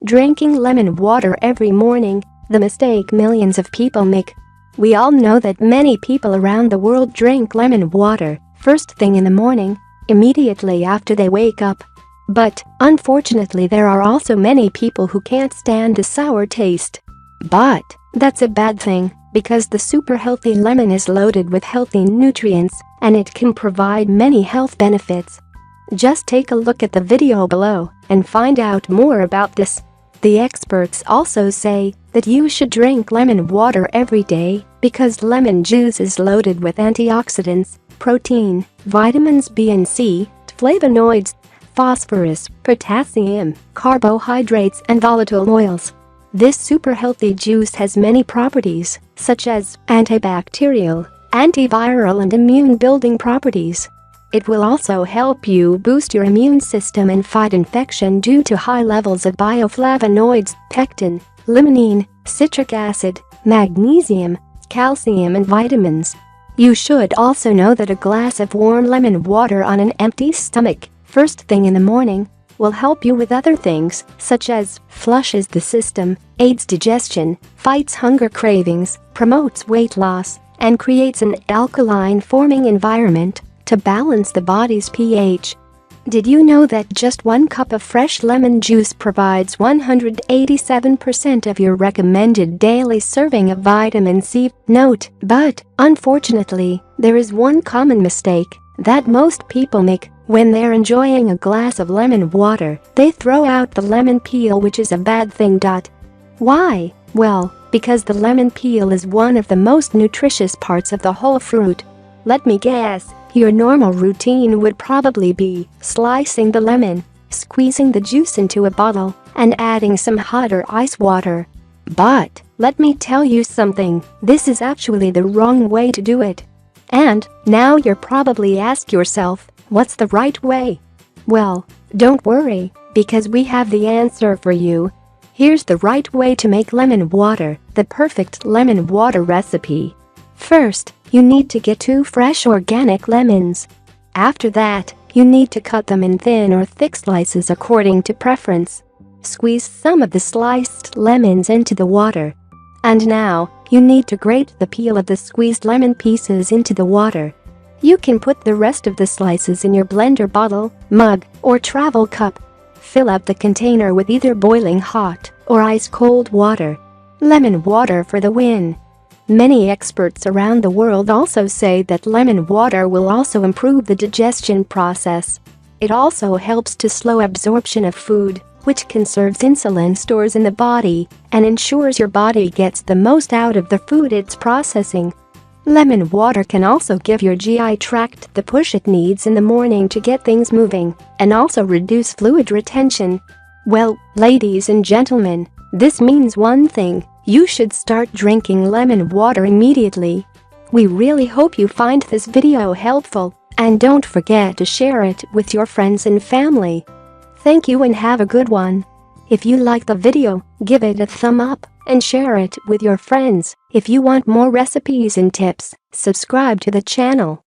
Drinking lemon water every morning, the mistake millions of people make. We all know that many people around the world drink lemon water first thing in the morning, immediately after they wake up. But, unfortunately, there are also many people who can't stand the sour taste. But that's a bad thing, because the super healthy lemon is loaded with healthy nutrients, and it can provide many health benefits. Just take a look at the video below and find out more about this. The experts also say that you should drink lemon water every day because lemon juice is loaded with antioxidants, protein, vitamins B and C, flavonoids, phosphorus, potassium, carbohydrates and volatile oils. This super healthy juice has many properties, such as antibacterial, antiviral and immune-building properties. It will also help you boost your immune system and fight infection due to high levels of bioflavonoids, pectin, limonene, citric acid, magnesium, calcium and vitamins. You should also know that a glass of warm lemon water on an empty stomach, first thing in the morning, will help you with other things, such as flushes the system, aids digestion, fights hunger cravings, promotes weight loss, and creates an alkaline-forming environment to balance the body's pH. Did you know that just 1 cup of fresh lemon juice provides 187% of your recommended daily serving of vitamin C? Note, but, unfortunately, there is one common mistake that most people make. When they're enjoying a glass of lemon water, they throw out the lemon peel, which is a bad thing. Why? Well, because the lemon peel is one of the most nutritious parts of the whole fruit. Let me guess, your normal routine would probably be slicing the lemon, squeezing the juice into a bottle, and adding some hot or ice water. But, let me tell you something, this is actually the wrong way to do it. And, now you're probably asking yourself, what's the right way? Well, don't worry, because we have the answer for you. Here's the right way to make lemon water, the perfect lemon water recipe. First, you need to get 2 fresh organic lemons. After that, you need to cut them in thin or thick slices according to preference. Squeeze some of the sliced lemons into the water. And now, you need to grate the peel of the squeezed lemon pieces into the water. You can put the rest of the slices in your blender bottle, mug, or travel cup. Fill up the container with either boiling hot or ice-cold water. Lemon water for the win. Many experts around the world also say that lemon water will also improve the digestion process. It also helps to slow absorption of food, which conserves insulin stores in the body and ensures your body gets the most out of the food it's processing. Lemon water can also give your GI tract the push it needs in the morning to get things moving and also reduce fluid retention. Well, ladies and gentlemen, this means one thing: you should start drinking lemon water immediately. We really hope you find this video helpful, and don't forget to share it with your friends and family. Thank you and have a good one. If you like the video, give it a thumb up and share it with your friends. If you want more recipes and tips, subscribe to the channel.